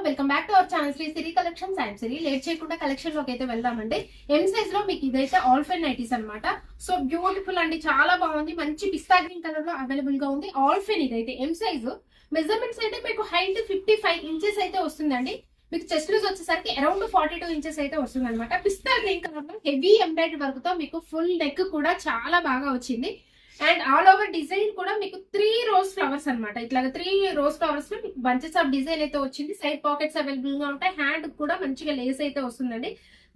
Welcome back to our channel Sri Siri collections. I'm Siri. Late చేయకుండా collection లోకి అయితే వెళ్దామండి. ఎం సైజ్ లో మీకు ఇదైతే ఆల్ ఫైన్ నైటీస్ అనమాట. సో బ్యూటిఫుల్ అండి, చాలా బాగుంది. మంచి పిస్తా గ్రీన్ కలర్ లో అవైలబుల్ గా ఉంది. ఆల్ ఫైన్ ఇదైతే ఎం సైజ్. మెజర్మెంట్స్ అయితే మీకు హైట్ 55 ఇంచెస్ అయితే వస్తుందండి. మీకు చెస్ట్ లూజ్ వచ్చేసరికి అరౌండ్ 42 ఇంచెస్ అయితే వస్తుంది అనమాట. పిస్తా గ్రీన్ కలర్ లో హెవీ ఎంబ్రాయిడరీ వర్క్ తో మీకు ఫుల్ నెక్ కూడా చాలా బాగా వచ్చింది. అండ్ ఆల్ ఓవర్ డిజైన్ కూడా మీకు 3 రోజ్ ఫ్లవర్స్ అనమాట. ఇట్లా 3 రోజ్ ఫ్లవర్స్ లో మీకు బంచెస్ ఆఫ్ డిజైన్ అయితే వచ్చింది. సైడ్ పాకెట్స్ అవైలబుల్ గా ఉంటాయి. హ్యాండ్ కూడా మంచిగా లేస్ అయితే వస్తుందండి.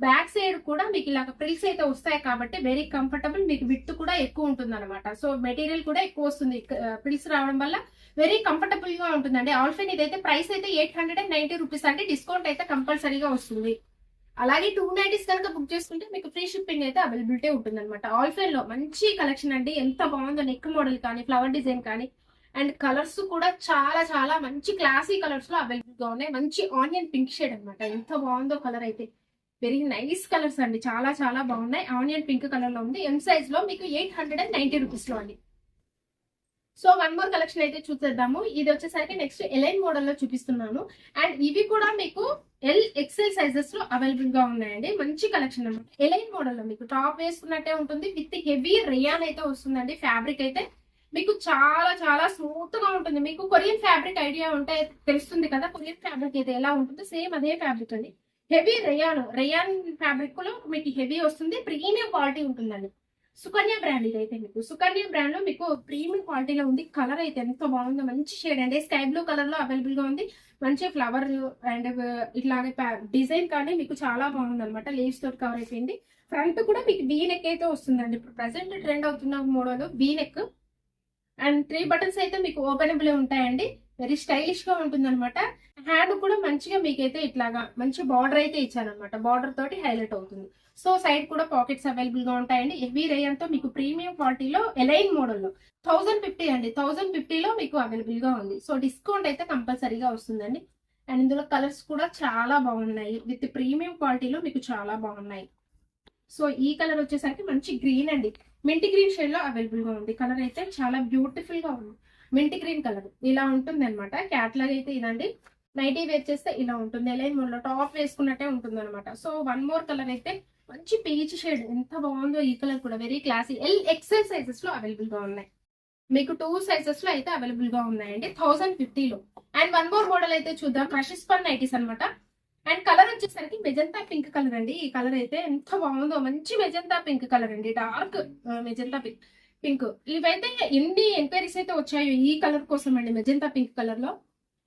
బ్యాక్ సైడ్ కూడా మీకు ఇలాగ ప్రిల్స్ అయితే వస్తాయి కాబట్టి వెరీ కంఫర్టబుల్. మీకు విత్ కూడా ఎక్కువ ఉంటుంది అనమాట. సో మెటీరియల్ కూడా ఎక్కువ వస్తుంది. ప్రిల్స్ రావడం వల్ల వెరీ కంఫర్టబుల్ గా ఉంటుందండి. ఆల్ఫైన్ ఇదైతే ప్రైస్ అయితే 890 రూపీస్ అండి. డిస్కౌంట్ అయితే కంపల్సరీగా వస్తుంది. అలాగే 2 నైటీస్ కనుక బుక్ చేసుకుంటే మీకు ఫ్రీ షిప్పింగ్ అయితే అవైలబిలిటీ ఉంటుంది అనమాట. ఆల్ఫైన్ లో మంచి కలెక్షన్ అండి. ఎంత బాగుందో నెక్ మోడల్ కానీ ఫ్లవర్ డిజైన్ కానీ. అండ్ కలర్స్ కూడా చాలా చాలా మంచి క్లాసీ కలర్స్ లో అవైలబుల్ గా ఉన్నాయి. మంచి ఆనియన్ పింక్ షేడ్ అనమాట. ఎంత బాగుందో కలర్ అయితే. వెరీ నైస్ కలర్స్ అండి, చాలా చాలా బాగున్నాయి. ఆనియన్ పింక్ కలర్ లో ఉంది. ఎం సైజ్ లో మీకు 890 రూపీస్ లో అండి. సో వన్ మోర్ కలెక్షన్ అయితే చూసేద్దాము. ఇది వచ్చేసరికి నెక్స్ట్ ఎలైన్ మోడల్ లో చూపిస్తున్నాను. అండ్ ఇవి కూడా మీకు ఎక్సెల్ సైజెస్ లో అవైలబుల్ గా ఉన్నాయండి. మంచి కలెక్షన్ అనమాట. ఎలైన్ మోడల్ లో మీకు టాప్ వేసుకున్నట్టే ఉంటుంది. విత్ హెవీ రియాన్ అయితే వస్తుందండి. ఫ్యాబ్రిక్ అయితే మీకు చాలా చాలా స్మూత్ గా ఉంటుంది. మీకు కొరియన్ ఫ్యాబ్రిక్ ఐడియా ఉంటే తెలుస్తుంది కదా, కొరియన్ ఫ్యాబ్రిక్ అయితే ఎలా ఉంటుందో సేమ్ అదే ఫ్యాబ్రిక్ అండి. హెవీ రియాన్ ఫ్యాబ్రిక్ లో మీకు హెవీ వస్తుంది. ప్రీమియం క్వాలిటీ ఉంటుందండి. సుకన్య బ్రాండ్ ఇదైతే మీకు సుకన్య బ్రాండ్ లో మీకు ప్రీమియం క్వాలిటీలో ఉంది. కలర్ అయితే ఎంత బాగుందో, మంచి షేడ్ అండి. స్కై బ్లూ కలర్ లో అవైలబుల్ గా ఉంది. మంచి ఫ్లవర్ అండ్ ఇట్లాగే డిజైన్ కానీ మీకు చాలా బాగుంది అనమాట. లీవ్స్ తోటి కవర్ అయిపోయింది. ఫ్రంట్ కూడా మీకు వీ నెక్ అయితే వస్తుందండి. ఇప్పుడు ప్రెసెంట్ ట్రెండ్ అవుతున్న model V neck and 3 buttons అయితే మీకు ఓపెనబుల్ ఉంటాయండి. వెరీ స్టైలిష్ గా ఉంటుంది అనమాట. హ్యాండ్ కూడా మంచిగా మీకైతే ఇట్లాగా మంచి బార్డర్ అయితే ఇచ్చారనమాట. బార్డర్ తోటి హైలైట్ అవుతుంది. సో సైడ్ కూడా పాకెట్స్ అవైలబుల్ గా ఉంటాయండి. హెవీ రేయన్ తో మీకు ప్రీమియం క్వాలిటీలో ఎలైన్ మోడల్ లో 1050 అండి. 1050 లో మీకు అవైలబుల్ గా ఉంది. సో డిస్కౌంట్ అయితే కంపల్సరీగా వస్తుందండి. అండ్ ఇందులో కలర్స్ కూడా చాలా బాగున్నాయి. విత్ ప్రీమియం క్వాలిటీలో మీకు చాలా బాగున్నాయి. సో ఈ కలర్ వచ్చేసరికి మంచి గ్రీన్ అండి. మింటి గ్రీన్ షేడ్ లో అవైలబుల్ గా ఉంది. కలర్ అయితే చాలా బ్యూటిఫుల్ గా ఉంది. మింటి గ్రీన్ కలర్ ఇలా ఉంటుంది అనమాట. క్యాట్లాగ్ అయితే ఇదండి. నైటీ వేర్ చేస్తే ఇలా ఉంటుంది. ఎలైన్ మోడల్ లో టాప్ వేసుకున్నట్టే ఉంటుంది అనమాట. సో వన్ మోర్ కలర్ అయితే మంచి పీచ్ షేడ్. ఎంత బాగుందో ఈ కలర్ కూడా. Very classy. ఎక్సెల్ సైజెస్ లో అవైలబుల్ గా ఉన్నాయి. మీకు 2 సైజెస్ లో అయితే అవైలబుల్ గా ఉన్నాయండి 1050 లో. అండ్ వన్ మోర్ మోడల్ అయితే చూద్దాం. క్రషెస్ పన్ నైటీస్ అనమాట. అండ్ కలర్ వచ్చేసరికి మెజంతా పింక్ కలర్ అండి. ఈ కలర్ అయితే ఎంత బాగుందో, మంచి మెజంతా పింక్ కలర్ అండి. Dark magenta pink. ఇవైతే ఎన్ని ఎంక్వైరీస్ అయితే వచ్చాయో ఈ కలర్ కోసం అండి, మెజంతా పింక్ కలర్ లో.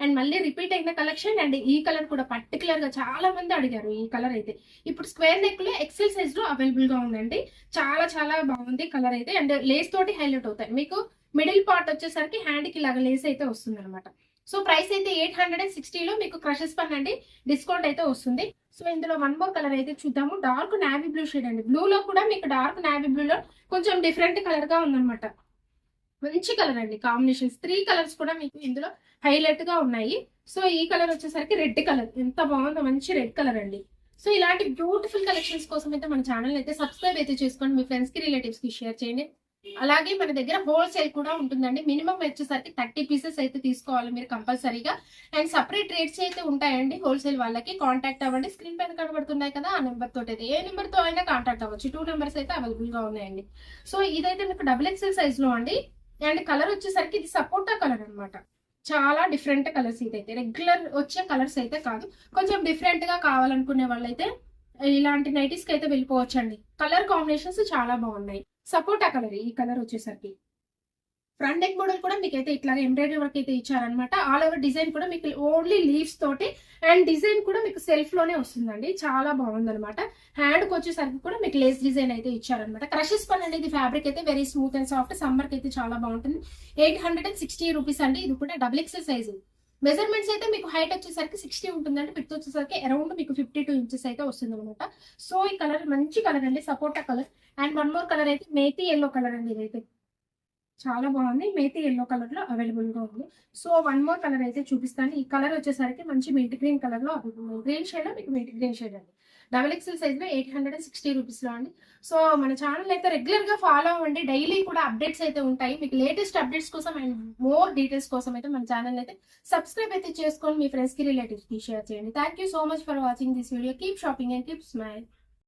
అండ్ మళ్ళీ రిపీట్ అయిన కలెక్షన్. అండ్ ఈ కలర్ కూడా పర్టికులర్ గా చాలా మంది అడిగారు ఈ కలర్ అయితే. ఇప్పుడు స్క్వేర్ నెక్ లో ఎక్సెల్ సైజ్ లో అవైలబుల్ గా ఉందండి. చాలా చాలా బాగుంది కలర్ అయితే. అండ్ లేస్ తోటి హైలైట్ అవుతాయి. మీకు మిడిల్ పార్ట్ వచ్చేసరికి హ్యాండ్ కి లాగా లేస్ అయితే వస్తుంది అనమాట. సో ప్రైస్ అయితే 860 లో మీకు క్రషెస్ పన్ అండి. డిస్కౌంట్ అయితే వస్తుంది. సో ఇందులో వన్ మోర్ కలర్ అయితే చూద్దాము. డార్క్ నావీ బ్లూ షేడ్ అండి. బ్లూ లో కూడా మీకు డార్క్ నావీ బ్లూ లో కొంచెం డిఫరెంట్ కలర్ గా ఉందన్నమాట. మంచి కలర్ అండి. కాంబినేషన్స్ 3 కలర్స్ కూడా మీకు ఇందులో హైలైట్ గా ఉన్నాయి. సో ఈ కలర్ వచ్చేసరికి రెడ్ కలర్. ఎంత బాగుందో, మంచి రెడ్ కలర్ అండి. సో ఇలాంటి బ్యూటిఫుల్ కలెక్షన్స్ కోసం అయితే మన ఛానల్ అయితే సబ్స్క్రైబ్ అయితే చేసుకోండి. మీ ఫ్రెండ్స్ కి రిలేటివ్స్ కి షేర్ చేయండి. అలాగే మన దగ్గర హోల్సేల్ కూడా ఉంటుందండి. మినిమం వచ్చేసరికి 30 పీసెస్ అయితే తీసుకోవాలి మీరు కంపల్సరీగా. అండ్ సపరేట్ రేట్స్ అయితే ఉంటాయండి హోల్సేల్ వాళ్ళకి. కాంటాక్ట్ అవ్వండి. స్క్రీన్ పైన కనబడుతున్నాయి కదా, ఆ నెంబర్ తోటి అయితే ఏ నెంబర్ తో అయినా కాంటాక్ట్ అవ్వచ్చు. 2 నెంబర్స్ అయితే అవైలబుల్ గా ఉన్నాయండి. సో ఇదైతే మీకు XXL సైజ్ లో అండి. అండ్ కలర్ వచ్చేసరికి ఇది సపోటా కలర్ అనమాట. చాలా డిఫరెంట్ కలర్స్. ఇదైతే రెగ్యులర్ వచ్చే కలర్స్ అయితే కాదు. కొంచెం డిఫరెంట్ గా కావాలనుకునే వాళ్ళైతే ఇలాంటి నైటీస్ కి అయితే వెళ్ళిపోవచ్చండి. కలర్ కాంబినేషన్స్ చాలా బాగున్నాయి. సపోటా కలర్ ఈ కలర్ వచ్చేసరికి. ఫ్రంట్ నెక్ మోడల్ కూడా మీకు అయితే ఇట్లా ఎంబ్రాయిడరీ వర్క్ అయితే ఇచ్చారనమాట. ఆల్ ఓవర్ డిజైన్ కూడా మీకు ఓన్లీ లీవ్స్ తోటి. అండ్ డిజైన్ కూడా మీకు సెల్ఫ్ లోనే వస్తుందండి. చాలా బాగుంది అనమాట. హ్యాండ్ కి వచ్చేసరికి కూడా మీకు లేస్ డిజైన్ అయితే ఇచ్చారనమాట. క్రషెస్ పన్ అనేది ఫ్యాబ్రిక్ అయితే very smooth and soft. Summer కి అయితే చాలా బాగుంటుంది. 860 రూపీస్ అండి. ఇది కూడా XXL సైజు. మెజర్మెంట్స్ అయితే మీకు హైట్ వచ్చేసరికి 60 ఉంటుందండి. విడ్త్ వచ్చేసరికి అరౌండ్ మీకు 52 ఇంచెస్ అయితే వస్తుంది అనమాట. సో ఈ కలర్ మంచి కలర్ అండి, sapota colour. And one more colour అయితే మేతి ఎల్లో కలర్ అండి. ఇదైతే చాలా బాగుంది. మేతి ఎల్లో కలర్ లో అవైలబుల్ గా ఉంది. సో వన్ మోర్ కలర్ అయితే చూపిస్తాను. ఈ కలర్ వచ్చేసరికి మంచి మింట్ గ్రీన్ కలర్ లో గ్రీన్ షేడ్ లో మీకు మింట్ గ్రీన్ షేడ్ అండి. డబల్ ఎక్స్ఎల్ సైజ్ లో 860 రూపీస్ లో అండి. సో మన ఛానల్ అయితే రెగ్యులర్ గా ఫాలో అవ్వండి. డైలీ కూడా అప్డేట్స్ అయితే ఉంటాయి. మీకు లేటెస్ట్ అప్డేట్స్ కోసం అండ్ మోర్ డీటెయిల్స్ కోసం అయితే మన ఛానల్ అయితే సబ్స్క్రైబ్ అయితే చేసుకొని మీ ఫ్రెండ్స్ కి రిలేటివ్స్ కి షేర్ చేయండి. Thank you so much for watching this video. Keep shopping and keep smile.